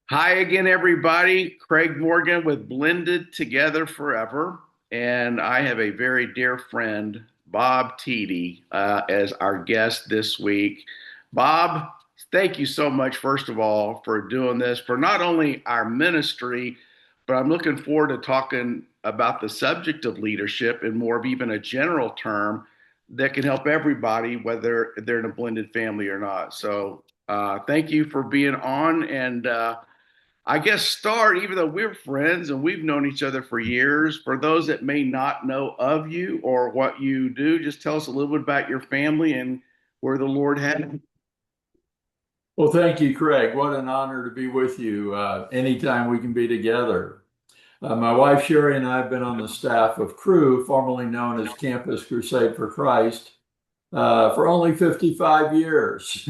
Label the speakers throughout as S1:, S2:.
S1: Hi again, everybody. Craig Morgan with Blended Together Forever. And I have a very dear friend, Bob Tiede, as our guest this week. Bob, thank you so much, first of all, for doing this, for not only our ministry, but I'm looking forward to talking about the subject of leadership in more of even a general term that can help everybody, whether they're in a blended family or not. So thank you for being on. And I guess start, even though we're friends and we've known each other for years, for those that may not know of you or what you do, just tell us a little bit about your family and where the Lord had you.
S2: Well, thank you, Craig. What an honor to be with you anytime we can be together. My wife Sherry and I have been on the staff of Cru, formerly known as Campus Crusade for Christ, for only 55 years.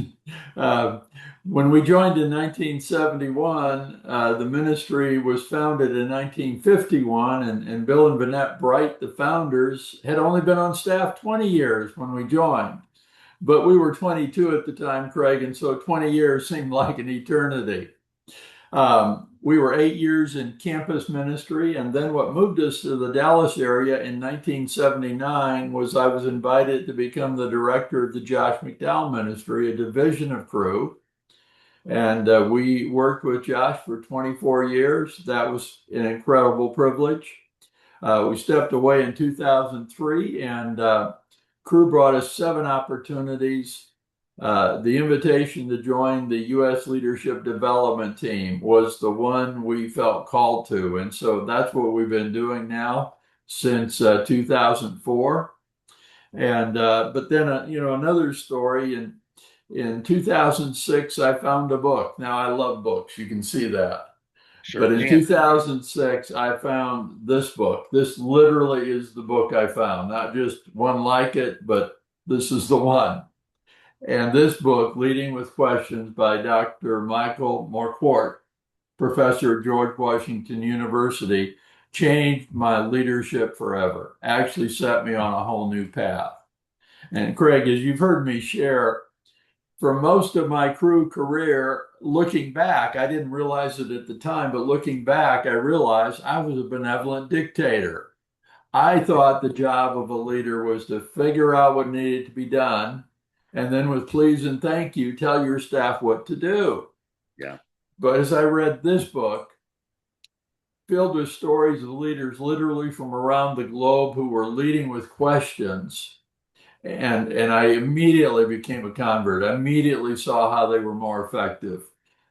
S2: uh, when we joined in 1971, the ministry was founded in 1951, and Bill and Vanette Bright, the founders, had only been on staff 20 years when we joined. But we were 22 at the time, Craig, and so 20 years seemed like an eternity. We were 8 years in campus ministry, and then what moved us to the Dallas area in 1979 was I was invited to become the director of the Josh McDowell Ministry, a division of Cru. And we worked with Josh for 24 years. That was an incredible privilege. We stepped away in 2003, and Cru brought us 7 opportunities. The invitation to join the U.S. Leadership Development Team was the one we felt called to. And so that's what we've been doing now since 2004. And but then, another story in 2006, I found a book. Now I love books. You can see that.
S1: Sure
S2: But in
S1: can.
S2: 2006, I found this book. This literally is the book I found, not just one like it, but this is the one. And this book, Leading with Questions by Dr. Michael Morquart, professor at George Washington University, changed my leadership forever, actually set me on a whole new path. And Craig, as you've heard me share, for most of my Cru career, looking back, I didn't realize it at the time, but looking back, I realized I was a benevolent dictator. I thought the job of a leader was to figure out what needed to be done, and then with please and thank you, tell your staff what to do.
S1: Yeah.
S2: But as I read this book, filled with stories of leaders literally from around the globe who were leading with questions, and I immediately became a convert. I immediately saw how they were more effective.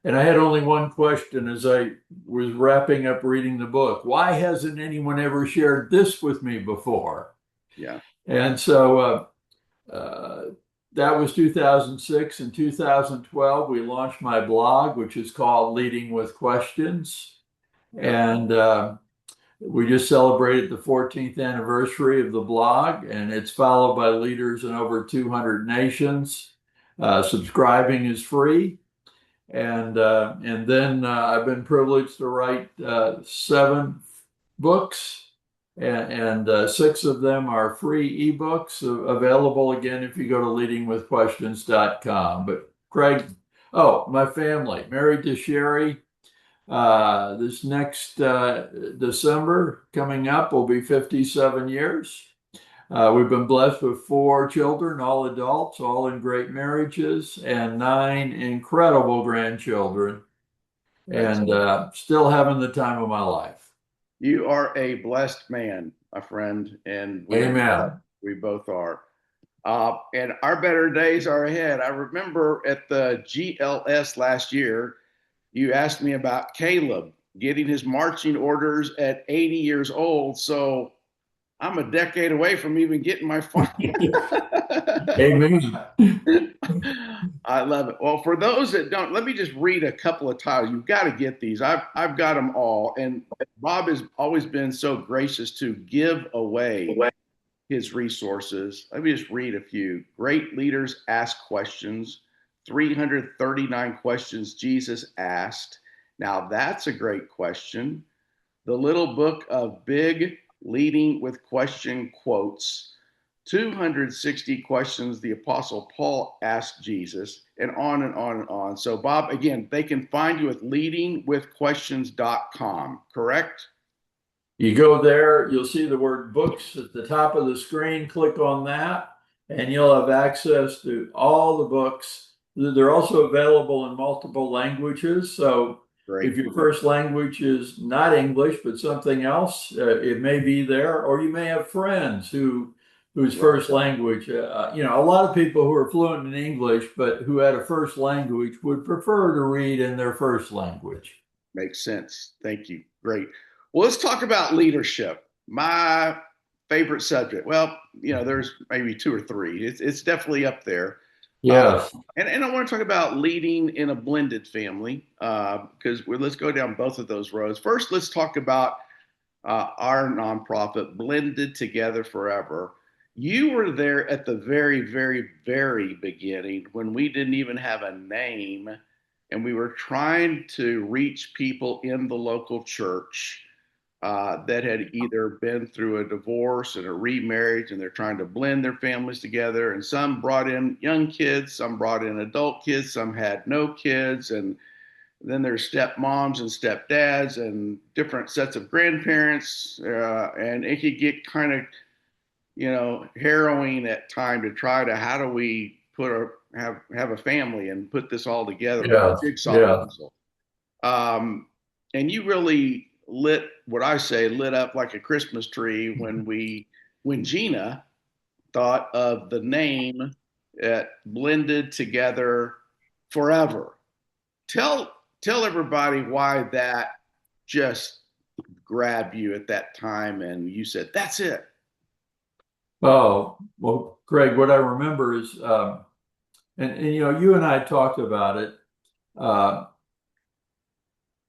S2: And I had only one question as I was wrapping up reading the book. Why hasn't anyone ever shared this with me before?
S1: Yeah.
S2: And so that was 2006. In 2012, we launched my blog, which is called Leading with Questions.
S1: Yeah.
S2: And we just celebrated the 14th anniversary of the blog, and it's followed by leaders in over 200 nations. Subscribing is free. And then I've been privileged to write 7 books, and 6 of them are free ebooks available again if you go to leadingwithquestions.com. But Craig, oh, my family, married to Sherry. This next December coming up will be 57 years. We've been blessed with 4 children, all adults, all in great marriages, and 9 incredible grandchildren,
S1: That's
S2: and still having the time of my life.
S1: You are a blessed man, my friend, and
S2: Amen.
S1: we both are. And our better days are ahead. I remember at the GLS last year, you asked me about Caleb getting his marching orders at 80 years old. So I'm a decade away from even getting my final.
S2: Amen.
S1: I love it. Well, for those that don't, let me just read a couple of titles. You've got to get these. I've got them all. And Bob has always been so gracious to give away his resources. Let me just read a few. Great leaders ask questions. 339 questions Jesus asked. Now that's a great question. The little book of big leading with question quotes. 260 questions the Apostle Paul asked Jesus, and on and on and on. So, Bob, again, they can find you at leadingwithquestions.com, correct?
S2: You go there, you'll see the word books at the top of the screen. Click on that, and you'll have access to all the books. They're also available in multiple languages. So
S1: Great.
S2: if your first language is not English, but something else, it may be there, or you may have friends whose first language, a lot of people who are fluent in English, but who had a first language would prefer to read in their first language.
S1: Makes sense. Thank you. Great. Well, let's talk about leadership. My favorite subject. Well, there's maybe two or three. It's definitely up there.
S2: Yes.
S1: And I want to talk about leading in a blended family because let's go down both of those roads. First, let's talk about our nonprofit, Blended Together Forever. You were there at the very, very, very beginning when we didn't even have a name and we were trying to reach people in the local church that had either been through a divorce and a remarriage and they're trying to blend their families together. And some brought in young kids, some brought in adult kids, some had no kids. And then there's stepmoms and stepdads and different sets of grandparents. And it could get kind of, harrowing at time to try to, how do we have a family and put this all together like a jigsaw puzzle. And you really lit up like a Christmas tree when Gina thought of the name Blended Together Forever. Tell everybody why that just grabbed you at that time and you said, that's it.
S2: Oh, well, Greg, what I remember is, and you and I talked about it.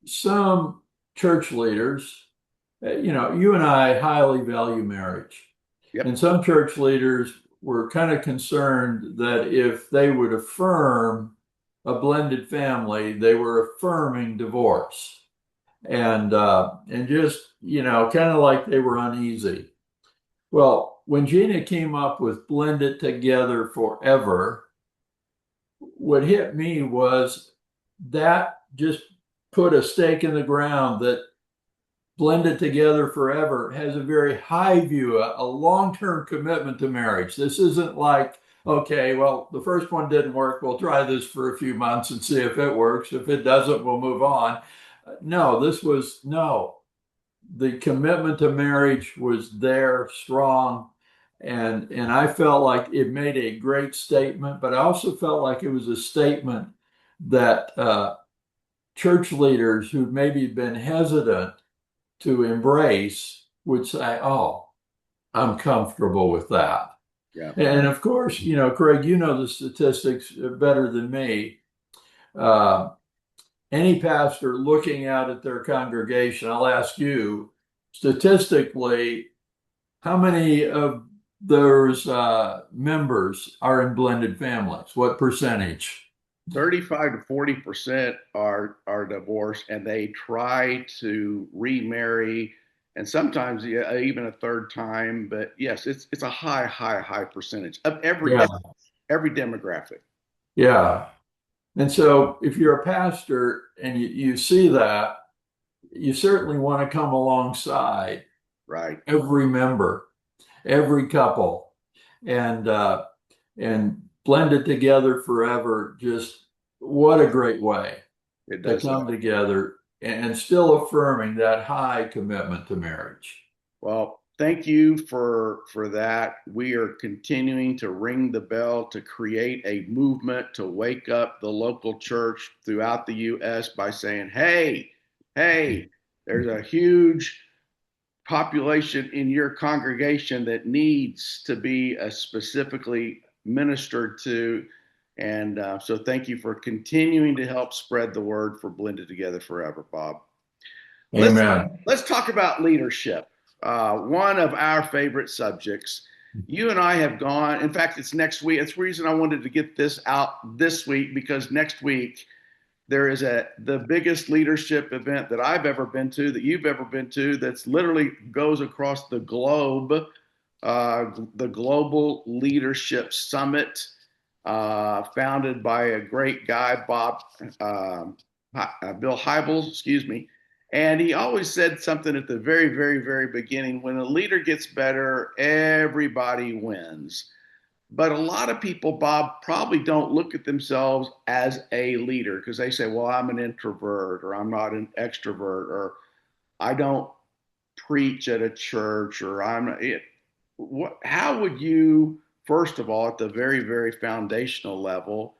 S2: Some church leaders, you and I highly value marriage.
S1: Yep.
S2: And some church leaders were kind of concerned that if they would affirm a blended family, they were affirming divorce. And just, kind of like they were uneasy. Well, when Gina came up with Blended Together Forever, what hit me was that just put a stake in the ground that Blended Together Forever has a very high view, a long-term commitment to marriage. This isn't like, okay, well, the first one didn't work. We'll try this for a few months and see if it works. If it doesn't, we'll move on. No, the commitment to marriage was there, strong. And I felt like it made a great statement, but I also felt like it was a statement that church leaders who maybe been hesitant to embrace would say, oh, I'm comfortable with that.
S1: Yeah.
S2: And of course, Craig, the statistics better than me. Any pastor looking out at their congregation, I'll ask you, statistically, how many of those members are in blended families? What percentage?
S1: 35 to 40% are divorced, and they try to remarry, and sometimes even a third time. But yes, it's a high percentage of every demographic.
S2: Yeah. And so if you're a pastor and you see that, you certainly want to come alongside every member, every couple, and blend it together forever. Just what a great way to come together and still affirming that high commitment to marriage.
S1: Well, thank you for that. We are continuing to ring the bell to create a movement to wake up the local church throughout the U.S. by saying, hey, there's a huge population in your congregation that needs to be specifically ministered to. And so thank you for continuing to help spread the word for Blended Together Forever, Bob.
S2: Amen.
S1: Let's talk about leadership. One of our favorite subjects. You and I have gone, in fact, it's next week. It's the reason I wanted to get this out this week, because next week there is the biggest leadership event that I've ever been to, that you've ever been to, that's literally goes across the globe the Global Leadership Summit, founded by a great guy, Bill Hybels, excuse me. And he always said something at the very, very, very beginning: when a leader gets better, everybody wins. But a lot of people, Bob, probably don't look at themselves as a leader because they say, well, I'm an introvert, or I'm not an extrovert, or I don't preach at a church, or I'm it. How would you, first of all, at the very, very foundational level,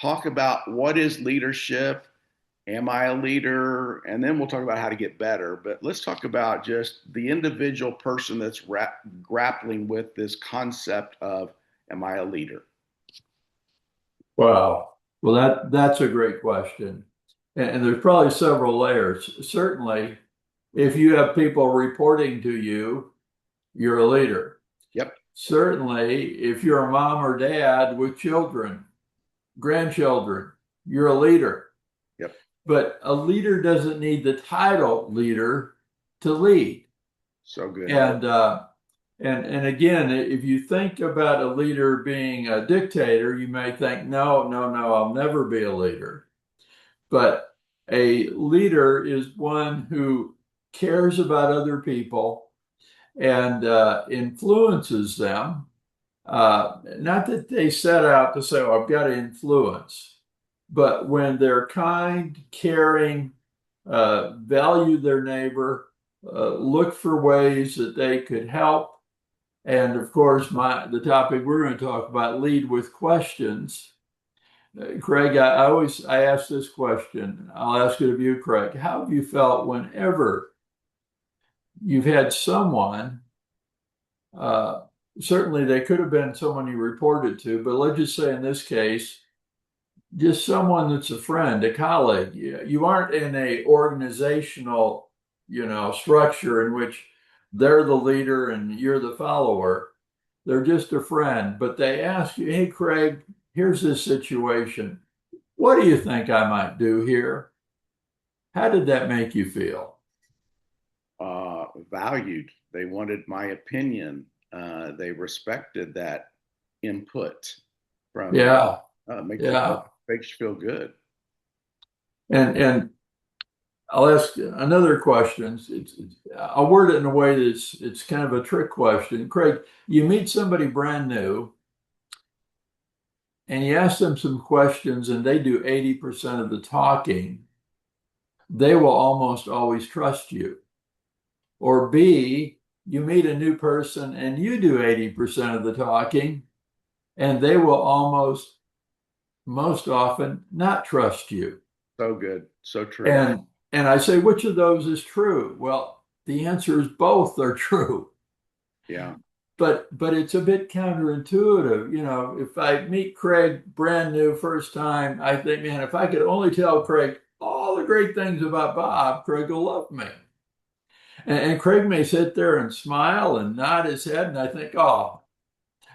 S1: talk about what is leadership? Am I a leader? And then we'll talk about how to get better. But let's talk about just the individual person that's grappling with this concept of, am I a leader?
S2: Wow. Well, that's a great question. And there's probably several layers. Certainly, if you have people reporting to you, you're a leader.
S1: Yep.
S2: Certainly, if you're a mom or dad with children, grandchildren, you're a leader.
S1: Yep.
S2: But a leader doesn't need the title leader to lead.
S1: So good.
S2: And again, if you think about a leader being a dictator, you may think, no, no, no, I'll never be a leader. But a leader is one who cares about other people and influences them. Not that they set out to say, oh, I've got to influence, but when they're kind, caring, value their neighbor, look for ways that they could help. And of course, the topic we're going to talk about, lead with questions. Craig, I ask this question. I'll ask it of you, Craig. How have you felt whenever you've had someone, uh, certainly they could have been someone you reported to, but let's just say in this case, just someone that's a friend, a colleague. You aren't in a organizational, structure in which they're the leader and you're the follower. They're just a friend, but they ask you, hey, Craig, here's this situation. What do you think I might do here? How did that make you feel?
S1: Valued. They wanted my opinion. They respected that input from me.
S2: Yeah,
S1: Makes
S2: yeah.
S1: makes you feel good.
S2: And I'll ask another question. I'll word it in a way that's it's kind of a trick question. Craig, you meet somebody brand new and you ask them some questions and they do 80% of the talking, they will almost always trust you. Or B, you meet a new person and you do 80% of the talking and they will almost most often not trust you.
S1: So good. So true.
S2: And I say, which of those is true? Well, the answer is both are true.
S1: Yeah.
S2: But it's a bit counterintuitive. If I meet Craig brand new first time, I think, man, if I could only tell Craig all the great things about Bob, Craig will love me. And Craig may sit there and smile and nod his head, and I think, oh,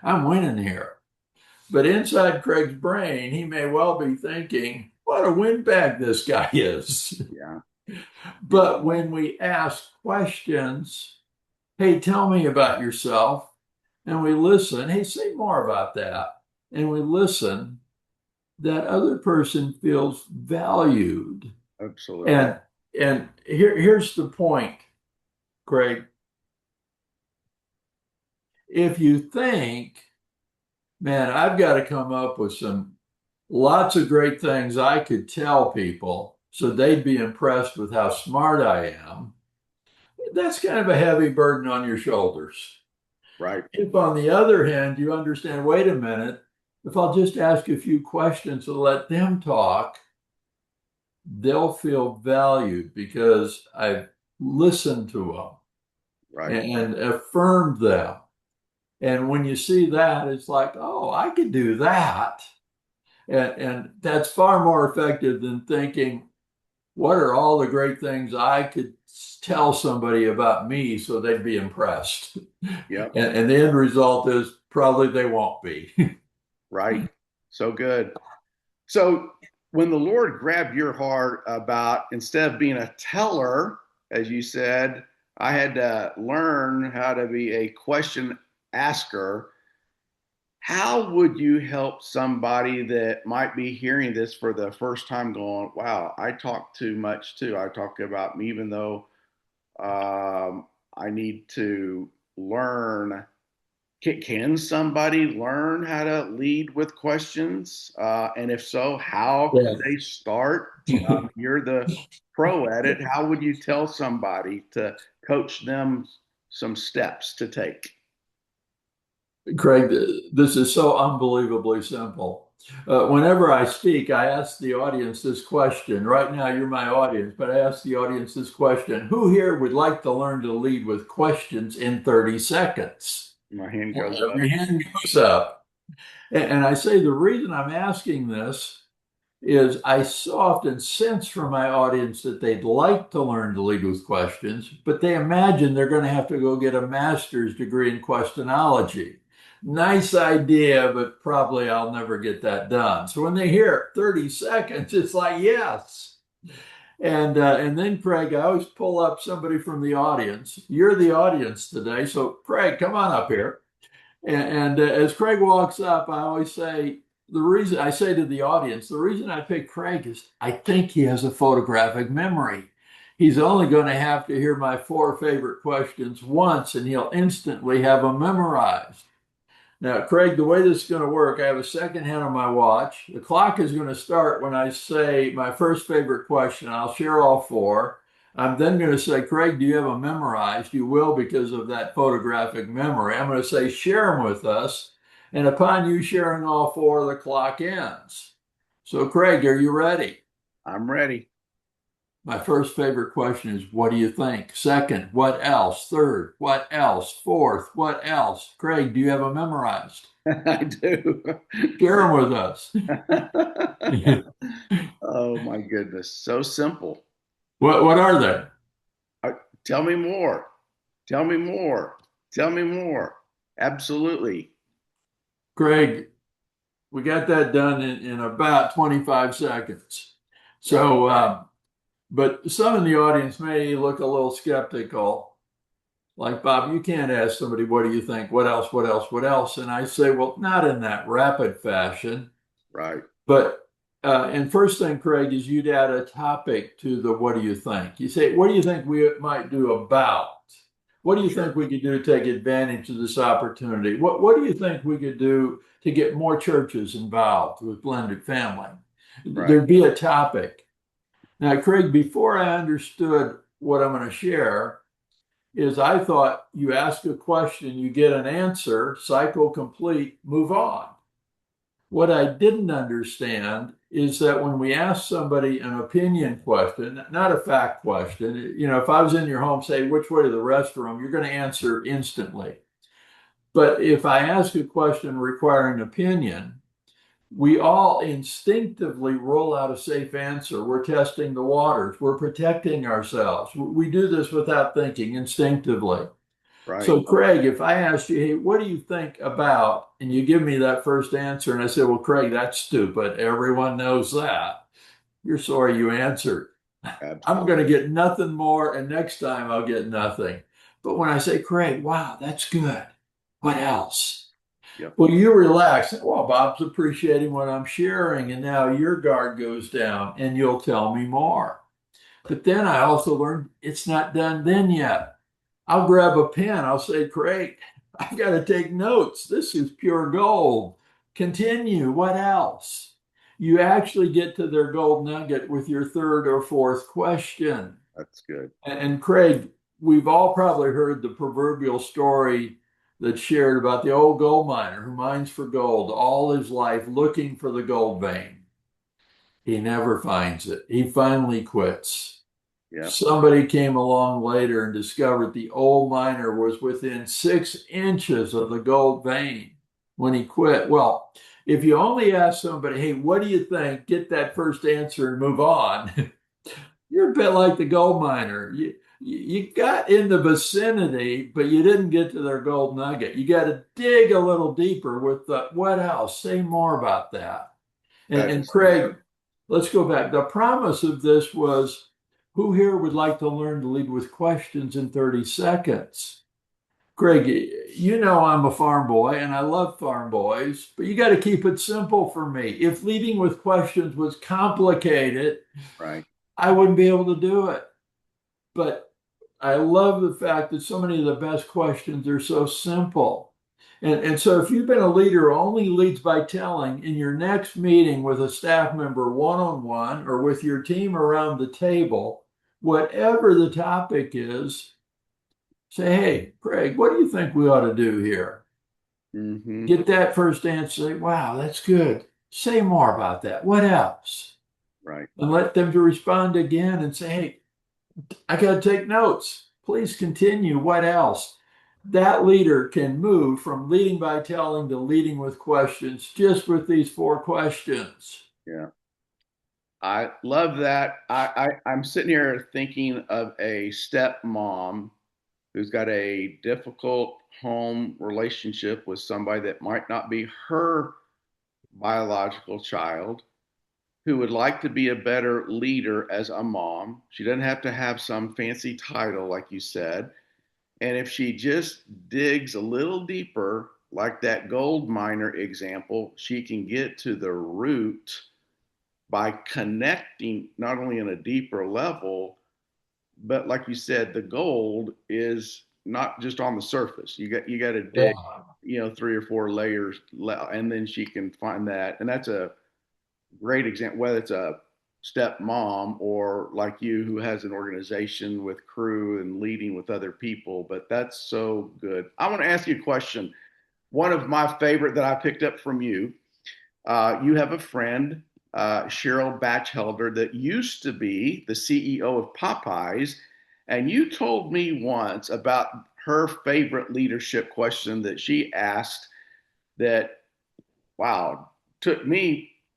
S2: I'm winning here. But inside Craig's brain, he may well be thinking, what a windbag this guy is.
S1: Yeah.
S2: But when we ask questions, hey, tell me about yourself, and we listen, hey, say more about that, and we listen, that other person feels valued.
S1: Absolutely.
S2: And here's the point, Craig. If you think, man, I've got to come up with lots of great things I could tell people so they'd be impressed with how smart I am, that's kind of a heavy burden on your shoulders.
S1: Right.
S2: If, on the other hand, you understand, wait a minute, if I'll just ask a few questions to let them talk, they'll feel valued because I've listened to them,
S1: right,
S2: and affirmed them. And when you see that, it's like, oh, I could do that. And that's far more effective than thinking, what are all the great things I could tell somebody about me so they'd be impressed?
S1: Yep.
S2: And the end result is probably they won't be.
S1: Right. So good. So when the Lord grabbed your heart about, instead of being a teller, as you said, I had to learn how to be a question asker. How would you help somebody that might be hearing this for the first time going, wow, I talk too much too. I talk about me, even though I need to learn. Can somebody learn how to lead with questions? And if so, how could
S2: Yeah.
S1: they start? You're the pro at it. How would you tell somebody to coach them some steps to take?
S2: Craig, this is so unbelievably simple. Whenever I speak, I ask the audience this question. Right now, you're my audience, but I ask the audience this question. Who here would like to learn to lead with questions in 30 seconds?
S1: My hand goes
S2: Well,
S1: up.
S2: your hand goes up. And I say the reason I'm asking this is I so often sense from my audience that they'd like to learn to lead with questions, but they imagine they're going to have to go get a master's degree in questionology. Nice idea, but probably I'll never get that done. So when they hear 30 seconds, it's like, yes. And then, Craig, I always pull up somebody from the audience. You're the audience today. So, Craig, come on up here. And as Craig walks up, I always say, the reason I say to the audience, the reason I pick Craig is I think he has a photographic memory. He's only going to have to hear my four favorite questions once and he'll instantly have them memorized. Now, Craig, the way this is going to work, I have a second hand on my watch. The clock is going to start when I say my first favorite question. I'll share all four. I'm then going to say, Craig, do you have them memorized? You will because of that photographic memory. I'm going to say, share them with us. And upon you sharing all four, the clock ends. So, Craig, are you ready?
S1: I'm ready.
S2: My first favorite question is, what do you think? Second, what else? Third, what else? Fourth, what else? Craig, do you have them memorized?
S1: I do.
S2: Share them with us.
S1: Oh my goodness. So simple.
S2: What are they?
S1: Uh, Tell me more. Tell me more. Tell me more. Absolutely.
S2: Craig, we got that done in about 25 seconds.
S1: Right.
S2: So, but some in the audience may look a little skeptical. Like, Bob, you can't ask somebody, what do you think? What else? What else? What else? And I say, well, not in that rapid fashion.
S1: Right.
S2: But, and first thing, Craig, is you'd add a topic to the what do you think? You say, what do you think we might do about? What do you
S1: Sure.
S2: think we could do to take advantage of this opportunity? What do you think we could do to get more churches involved with blended family?
S1: Right.
S2: There'd be a topic. Now, Craig, before I understood what I'm going to share, is I thought you ask a question, you get an answer, cycle complete, move on. What I didn't understand is that when we ask somebody an opinion question, not a fact question, if I was in your home, say, which way to the restroom, you're going to answer instantly. But if I ask a question requiring opinion, we all instinctively roll out a safe answer. We're testing the waters. We're protecting ourselves. We do this without thinking instinctively.
S1: Right.
S2: So, Craig, if I asked you, hey, what do you think about, and you give me that first answer, and I said, well, Craig, that's stupid. Everyone knows that. You're sorry you answered. I'm going to
S1: Absolutely.
S2: get nothing more, and next time I'll get nothing. But when I say, Craig, wow, that's good. What else?
S1: Yep.
S2: Well, you relax. Well, Bob's appreciating what I'm sharing, and now your guard goes down, and you'll tell me more. But then I also learned it's not done then yet. I'll grab a pen. I'll say, Craig, I've got to take notes. This is pure gold. Continue. What else? You actually get to their gold nugget with your third or fourth question.
S1: That's good.
S2: And Craig, we've all probably heard the proverbial story that's shared about the old gold miner who mines for gold all his life looking for the gold vein. He never finds it. He finally quits.
S1: Yep.
S2: Somebody came along later and discovered the old miner was within 6 inches of the gold vein when he quit. Well, if you only ask somebody, hey, what do you think? Get that first answer and move on. You're a bit like the gold miner. You got in the vicinity, but you didn't get to their gold nugget. You got to dig a little deeper with the what else? Say more about that.
S1: That
S2: And
S1: is so
S2: Craig, let's go back. The promise of this was Who here would like to learn to lead with questions in 30 seconds? Greg, you know I'm a farm boy and I love farm boys, but you got to keep it simple for me. If leading with questions was complicated,
S1: Right.
S2: I wouldn't be able to do it. But I love the fact that so many of the best questions are so simple. And so if you've been a leader who only leads by telling, in your next meeting with a staff member one-on-one or with your team around the table, whatever the topic is, say, hey, Craig, what do you think we ought to do here?
S1: Mm-hmm.
S2: Get that first answer, say, wow, that's good. Say more about that. What else?
S1: Right.
S2: And let them to respond again and say, hey, I got to take notes. Please continue. What else? That leader can move from leading by telling to leading with questions just with these 4 questions.
S1: Yeah. I love that. I'm sitting here thinking of a stepmom who's got a difficult home relationship with somebody that might not be her biological child, who would like to be a better leader as a mom. She doesn't have to have some fancy title, like you said. And if she just digs a little deeper, like that gold miner example, she can get to the root by connecting not only in a deeper level, but like you said, the gold is not just on the surface. You got to dig,
S2: Yeah.
S1: 3 or 4 layers, and then she can find that. And that's a great example, whether it's a stepmom or like you who has an organization with crew and leading with other people. But that's so good. I want to ask you a question. One of my favorite that I picked up from you. You have a friend, Cheryl Batchelder, that used to be the CEO of Popeyes. And you told me once about her favorite leadership question that she asked that, wow,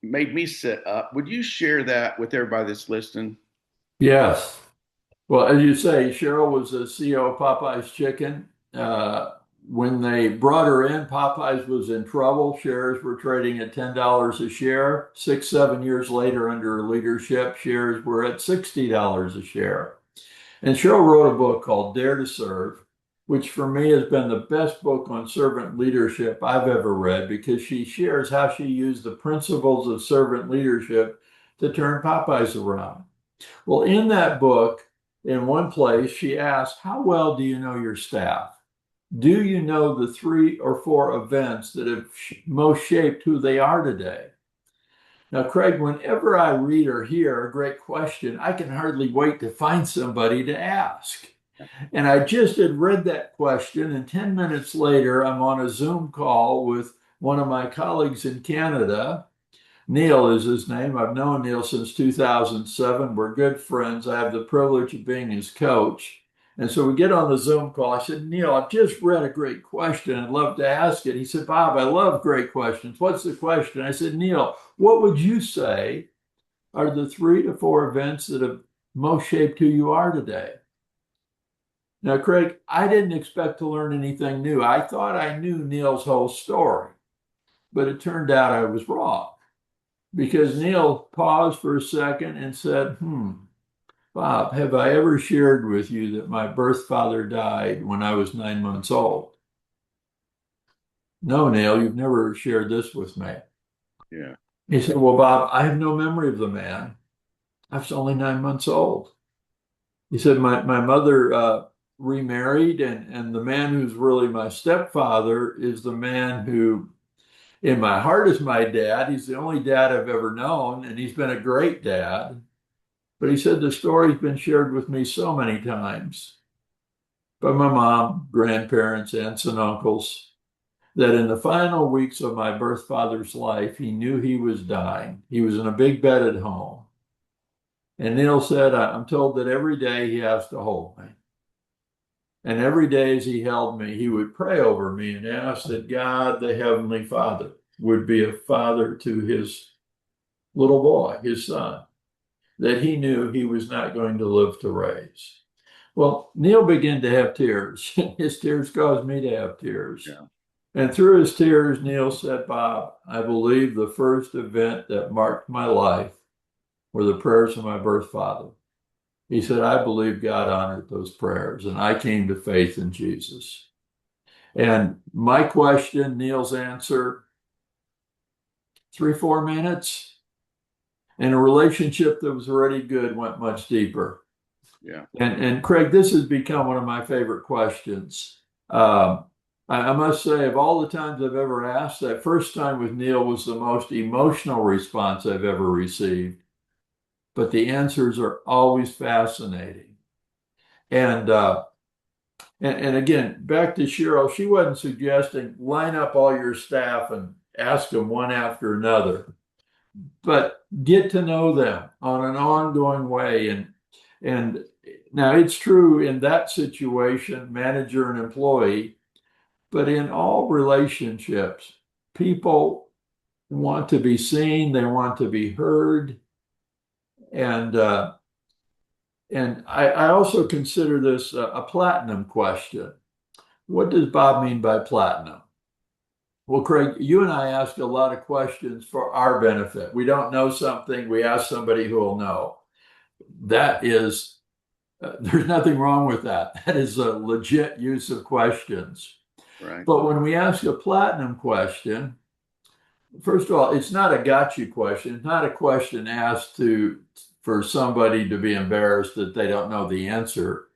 S1: made me sit up. Would you share that with everybody that's listening?
S2: Yes. Well, as you say, Cheryl was the CEO of Popeye's Chicken. When they brought her in, Popeyes was in trouble. Shares were trading at $10 a share. 6, 7 years later, under her leadership, shares were at $60 a share. And Cheryl wrote a book called Dare to Serve, which for me has been the best book on servant leadership I've ever read because she shares how she used the principles of servant leadership to turn Popeyes around. Well, in that book, in one place, she asked, how well do you know your staff? Do you know the 3 or 4 events that have most shaped who they are today? Now, Craig, whenever I read or hear a great question, I can hardly wait to find somebody to ask. And I just had read that question, and 10 minutes later, I'm on a Zoom call with one of my colleagues in Canada. Neil is his name. I've known Neil since 2007. We're good friends. I have the privilege of being his coach. And so we get on the Zoom call. I said, Neil, I've just read a great question. I'd love to ask it. He said, Bob, I love great questions. What's the question? I said, Neil, what would you say are the 3 to 4 events that have most shaped who you are today? Now, Craig, I didn't expect to learn anything new. I thought I knew Neil's whole story, but it turned out I was wrong because Neil paused for a second and said, Bob, have I ever shared with you that my birth father died when I was 9 months old? No, Neil, you've never shared this with me.
S1: Yeah.
S2: He said, well, Bob, I have no memory of the man. I was only 9 months old. He said, my mother remarried, and the man who's really my stepfather is the man who, in my heart, is my dad. He's the only dad I've ever known, and he's been a great dad. But he said the story's been shared with me so many times by my mom, grandparents, aunts, and uncles that in the final weeks of my birth father's life, he knew he was dying. He was in a big bed at home. And Neil said, I'm told that every day he has to hold me. And every day as he held me, he would pray over me and ask that God, the Heavenly Father, would be a father to his little boy, his son, that he knew he was not going to live to raise. Well, Neil began to have tears. His tears caused me to have tears.
S1: Yeah.
S2: And through his tears, Neil said, Bob, I believe the first event that marked my life were the prayers of my birth father. He said, I believe God honored those prayers, and I came to faith in Jesus. And my question, Neil's answer, 3-4 minutes, and a relationship that was already good went much deeper.
S1: Yeah.
S2: And Craig, this has become one of my favorite questions. Um, I must say, of all the times I've ever asked, that first time with Neil was the most emotional response I've ever received. But the answers are always fascinating. And and again, back to Cheryl, she wasn't suggesting line up all your staff and ask them one after another, but get to know them on an ongoing way. And now it's true in that situation, manager and employee, but in all relationships, people want to be seen, they want to be heard, and I also consider this a platinum question. What does Bob mean by platinum? Well, Craig, you and I ask a lot of questions for our benefit. We don't know something, we ask somebody who will know. That is, there's nothing wrong with that. That is a legit use of questions.
S1: Right.
S2: But when we ask a platinum question, first of all, it's not a gotcha question. It's not a question asked for somebody to be embarrassed that they don't know the answer.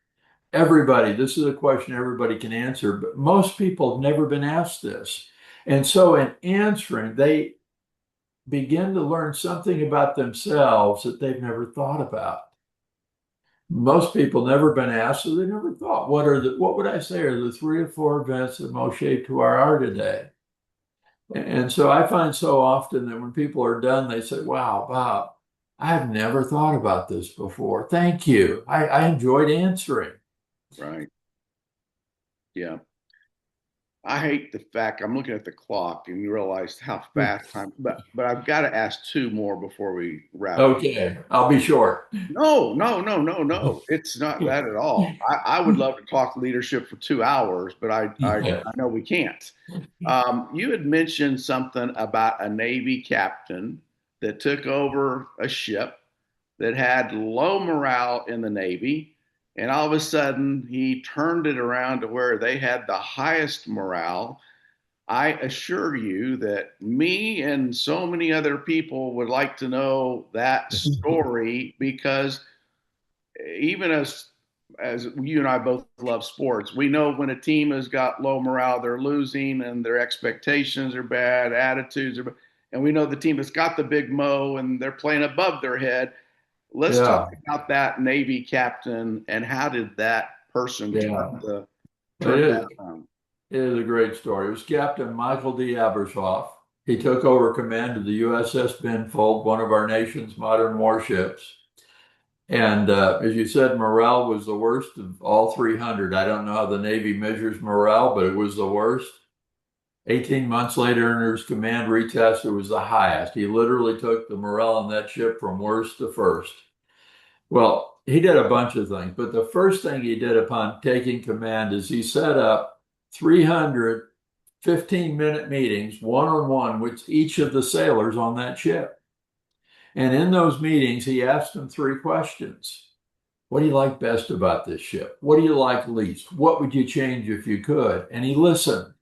S2: Everybody, this is a question everybody can answer, but most people have never been asked this. And so in answering, they begin to learn something about themselves that they've never thought about. Most people never been asked, so they never thought, what would I say are the 3 or 4 events that most shaped who I are today? And so I find so often that when people are done, they say, wow, Bob, I've never thought about this before. Thank you. I enjoyed answering.
S1: Right. Yeah. I hate the fact I'm looking at the clock and you realize how fast time, but I've got to ask two more before we wrap up.
S2: Okay, I'll be short.
S1: No, no, no, no, no. It's not that at all. I would love to talk leadership for 2 hours, but I know we can't. You had mentioned something about a Navy captain that took over a ship that had low morale in the Navy. And all of a sudden, he turned it around to where they had the highest morale. I assure you that me and so many other people would like to know that story because even as you and I both love sports, we know when a team has got low morale, they're losing and their expectations are bad, attitudes are bad. And we know the team that's got the big mo and they're playing above their head. Let's talk
S2: Yeah,
S1: about that Navy captain and how did that person
S2: yeah. It
S1: turn
S2: is,
S1: that around?
S2: it is a great story. It was Captain Michael D. Abershoff. He took over command of the USS Benfold, one of our nation's modern warships. And as you said, morale was the worst of all 300. I don't know how the Navy measures morale, but it was the worst. 18 months later, under his command retest, it was the highest. He literally took the morale on that ship from worst to first. Well, he did a bunch of things, but the first thing he did upon taking command is he set up 300 15-minute meetings, one-on-one, with each of the sailors on that ship. And in those meetings, he asked them 3 questions. What do you like best about this ship? What do you like least? What would you change if you could? And he listened.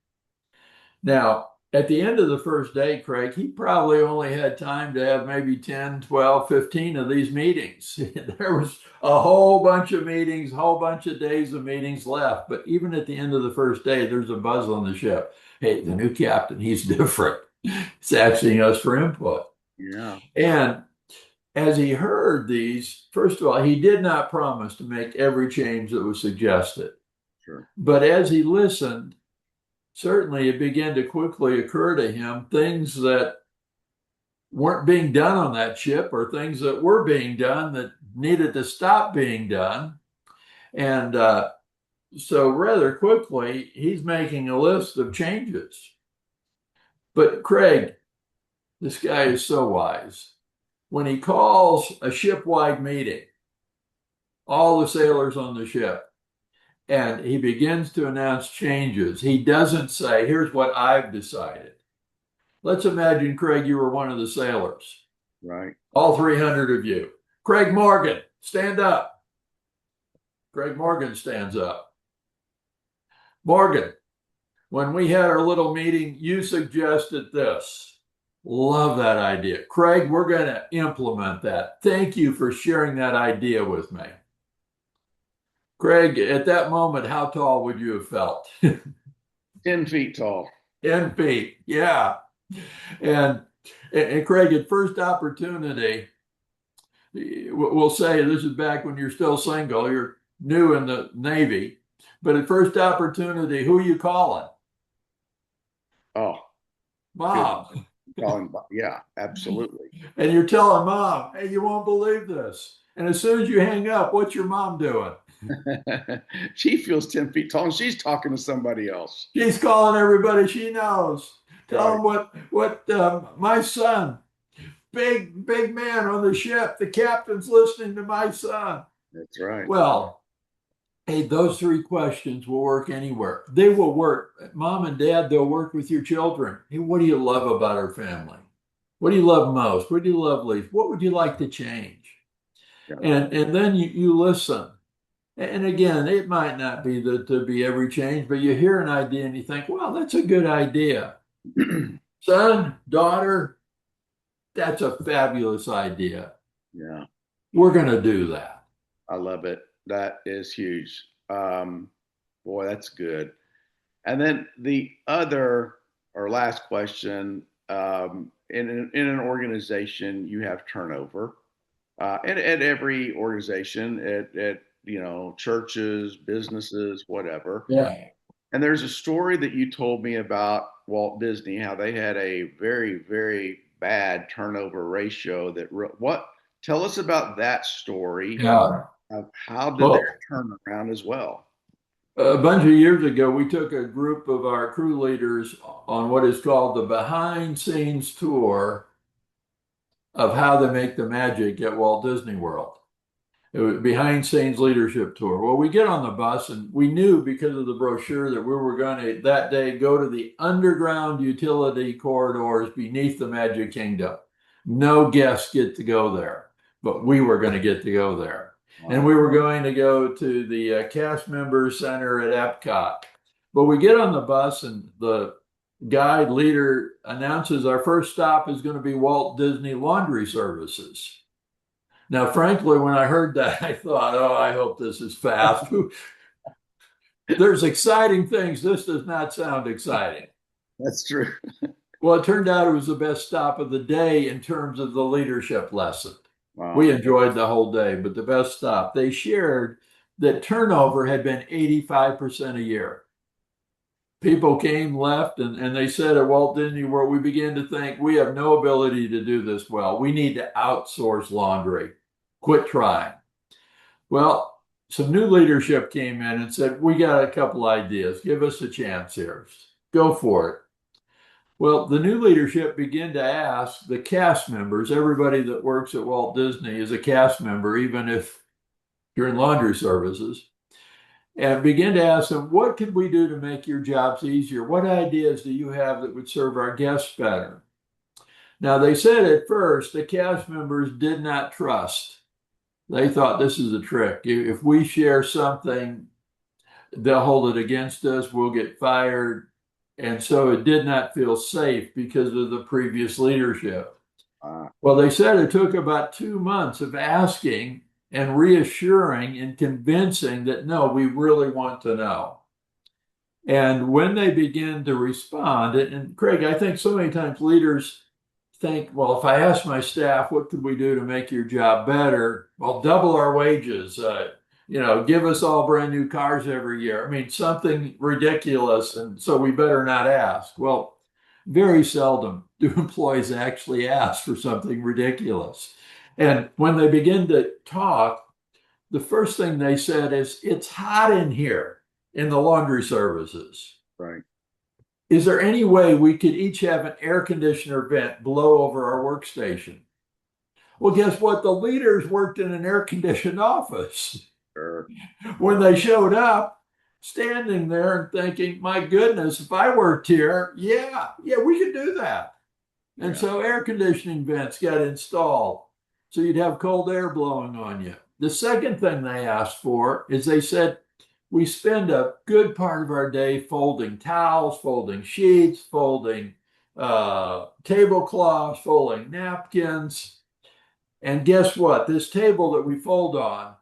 S2: Now, at the end of the first day, Craig, he probably only had time to have maybe 10, 12, 15 of these meetings. There was a whole bunch of meetings, a whole bunch of days of meetings left. But even at the end of the first day, there's a buzz on the ship. Hey, the new captain, he's different. He's asking us for input.
S1: Yeah,
S2: And as he heard these, first of all, he did not promise to make every change that was suggested.
S1: sure.
S2: But as he listened, certainly it began to quickly occur to him things that weren't being done on that ship or things that were being done that needed to stop being done. And so rather quickly, he's making a list of changes. But Craig, this guy is so wise. When he calls a ship-wide meeting, all the sailors on the ship, and he begins to announce changes, he doesn't say, here's what I've decided. Let's imagine, Craig, you were one of the sailors.
S1: Right.
S2: All 300 of you. Craig Morgan, stand up. Craig Morgan stands up. Morgan, when we had our little meeting, you suggested this. Love that idea. Craig, we're going to implement that. Thank you for sharing that idea with me. Craig, at that moment, how tall would you have felt?
S1: 10 feet tall.
S2: 10 feet, yeah. And Craig, at first opportunity, we'll say this is back when you're still single, you're new in the Navy, but at first opportunity, who are you calling?
S1: Oh,
S2: Mom.
S1: calling, yeah, absolutely.
S2: And you're telling Mom, hey, you won't believe this. And as soon as you hang up, what's your mom doing?
S1: She feels 10 feet tall and she's talking to somebody else.
S2: She's calling everybody she knows. Tell
S1: Right.
S2: them what my son, big man on the ship, the captain's listening to my son.
S1: That's right.
S2: Well, hey, those three questions will work anywhere. They will work. Mom and dad, they'll work with your children. Hey, what do you love about our family? What do you love most? What do you love least? What would you like to change?
S1: Yeah.
S2: And then you listen. And again, it might not be that to be every change, but you hear an idea and you think, well, that's a good idea. Son, daughter, that's a fabulous idea.
S1: Yeah.
S2: We're going to do that.
S1: I love it. That is huge. Boy, that's good. And then the other or last question, in an organization, you have turnover. And at every organization, at churches, businesses, whatever.
S2: Yeah.
S1: And there's a story that you told me about Walt Disney, how they had a very, very bad turnover ratio. Tell us about that story.
S2: Yeah.
S1: How did
S2: Well,
S1: their turn around as well?
S2: a bunch of years ago, we took a group of our crew leaders on what is called the behind scenes tour of how they make the magic at Walt Disney World. It was behind scenes leadership tour. Well, we get on the bus and we knew because of the brochure that we were going to that day go to the underground utility corridors beneath the Magic Kingdom. No guests get to go there, but we were going to get to go there.
S1: Wow.
S2: And we were going to go to the cast member center at Epcot. But we get on the bus and the guide leader announces our first stop is going to be Walt Disney Laundry Services. Now, frankly, when I heard that, I thought, oh, I hope this is fast. There's exciting things. This does not sound exciting.
S1: That's true.
S2: Well, it turned out it was the best stop of the day in terms of the leadership lesson.
S1: Wow.
S2: We enjoyed the whole day, but the best stop. They shared that turnover had been 85% a year. People came, left, and they said at Walt Disney World, we began to think we have no ability to do this well. We need to outsource laundry. Quit trying. Well, some new leadership came in and said, we got a couple ideas. Give us a chance here. Go for it. Well, the new leadership began to ask the cast members, everybody that works at Walt Disney is a cast member, even if you're in laundry services, and begin to ask them, what could we do to make your jobs easier? What ideas do you have that would serve our guests better? Now, they said at first the cast members did not trust. They thought this is a trick. If we share something, they'll hold it against us, we'll get fired. And so it did not feel safe because of the previous leadership. Well, they said it took about 2 months of asking and reassuring and convincing that, no, we really want to know. And when they begin to respond, and Craig, I think so many times leaders think, well, if I ask my staff, what could we do to make your job better? Well, double our wages, give us all brand new cars every year. I mean, something ridiculous. And so we better not ask. Well, very seldom do employees actually ask for something ridiculous. And when they begin to talk, the first thing they said is, it's hot in here in the laundry services.
S1: Right.
S2: Is there any way we could each have an air conditioner vent blow over our workstation? Well, guess what? The leaders worked in an air conditioned office.
S1: Sure.
S2: When they showed up, standing there and thinking, my goodness, if I worked here, yeah, we could do that. And so air conditioning vents got installed so you'd have cold air blowing on you. The second thing they asked for is they said, we spend a good part of our day folding towels, folding sheets, folding tablecloths, folding napkins. And guess what? This table that we fold on,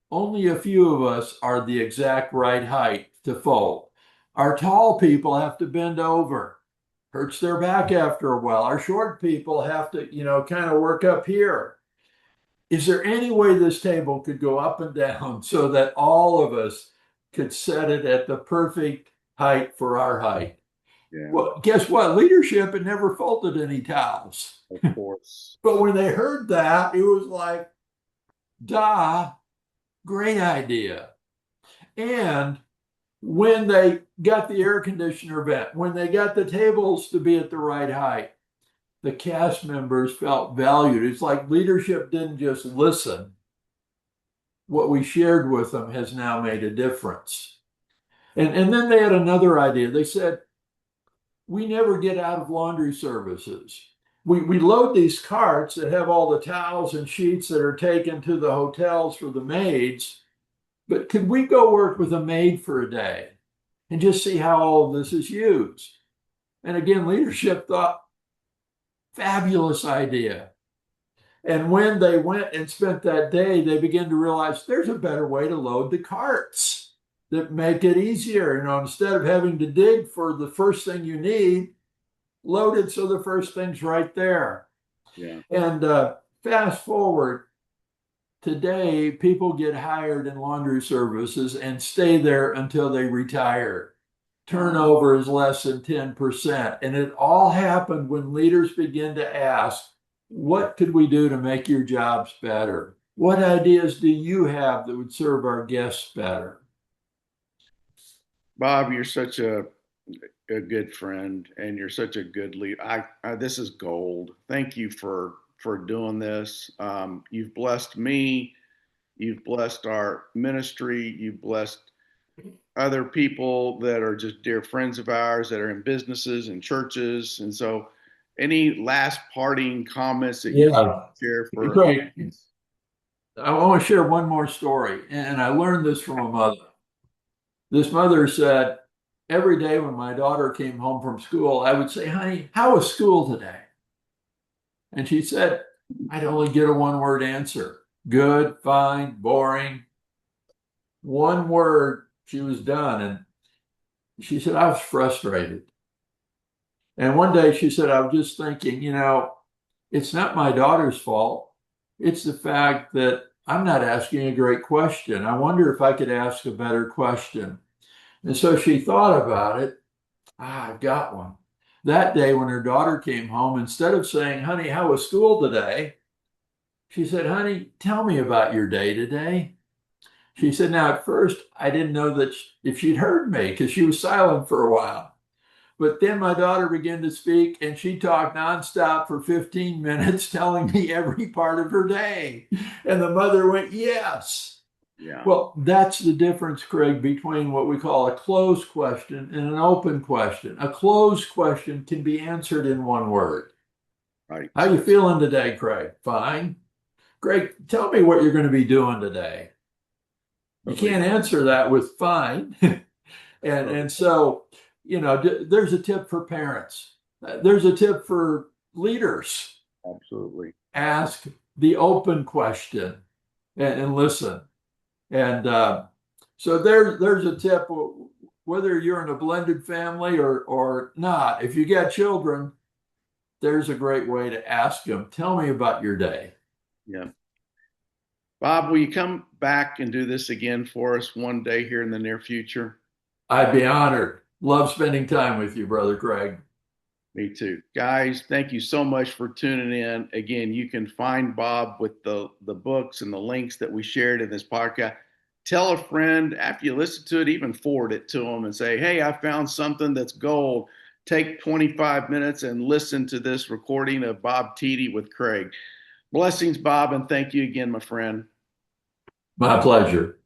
S2: only a few of us are the exact right height to fold. Our tall people have to bend over. Hurts their back after a while. Our short people have to, kind of work up here. Is there any way this table could go up and down so that all of us could set it at the perfect height for our height?
S1: Yeah,
S2: Well, guess what? Leadership had never folded any towels.
S1: of course.
S2: But when they heard that, it was like, duh, great idea. And when they got the air conditioner vent, when they got the tables to be at the right height, the cast members felt valued. It's like leadership didn't just listen. What we shared with them has now made a difference. And then they had another idea. They said, we never get out of laundry services. We load these carts that have all the towels and sheets that are taken to the hotels for the maids, but could we go work with a maid for a day and just see how all of this is used? And again, leadership thought, fabulous idea. And when they went and spent that day, they began to realize there's a better way to load the carts that make it easier. Instead of having to dig for the first thing you need, load it so the first thing's right there.
S1: Yeah.
S2: And fast forward, today, people get hired in laundry services and stay there until they retire. Turnover is less than 10%. And it all happened when leaders begin to ask, what could we do to make your jobs better? What ideas do you have that would serve our guests better?
S1: Bob, you're such a good friend and you're such a good leader. This is gold. Thank you for doing this. You've blessed me. You've blessed our ministry. You've blessed other people that are just dear friends of ours that are in businesses and churches. And so, any last parting comments that you can share for?
S2: Great. I want to share one more story, and I learned this from a mother. This mother said, every day when my daughter came home from school, I would say, honey, how was school today? And she said, I'd only get a one-word answer. Good, fine, boring. One word, she was done. And she said, I was frustrated. And one day she said, I was just thinking, it's not my daughter's fault. It's the fact that I'm not asking a great question. I wonder if I could ask a better question. And so she thought about it. I've got one. That day when her daughter came home, instead of saying, honey, how was school today? She said, honey, tell me about your day today. She said, now at first, I didn't know that if she'd heard me because she was silent for a while. But then my daughter began to speak and she talked nonstop for 15 minutes, telling me every part of her day. And the mother went, yes.
S1: Yeah.
S2: Well, that's the difference, Craig, between what we call a closed question and an open question. A closed question can be answered in one word.
S1: Right.
S2: How you feeling today, Craig? Fine. Great. Tell me what you're going to be doing today. You can't answer that with fine. And so, there's a tip for parents. There's a tip for leaders.
S1: Absolutely.
S2: Ask the open question and listen. And so there's a tip, whether you're in a blended family or not. If you got children, there's a great way to ask them, tell me about your day.
S1: Yeah. Bob, will you come back and do this again for us one day here in the near future?
S2: I'd be honored. Love spending time with you, Brother Craig.
S1: Me too. Guys, thank you so much for tuning in. Again, you can find Bob with the books and the links that we shared in this podcast. Tell a friend after you listen to it, even forward it to them and say, hey, I found something that's gold. Take 25 minutes and listen to this recording of Bob Tiede with Craig. Blessings, Bob, and thank you again, my friend.
S2: My pleasure.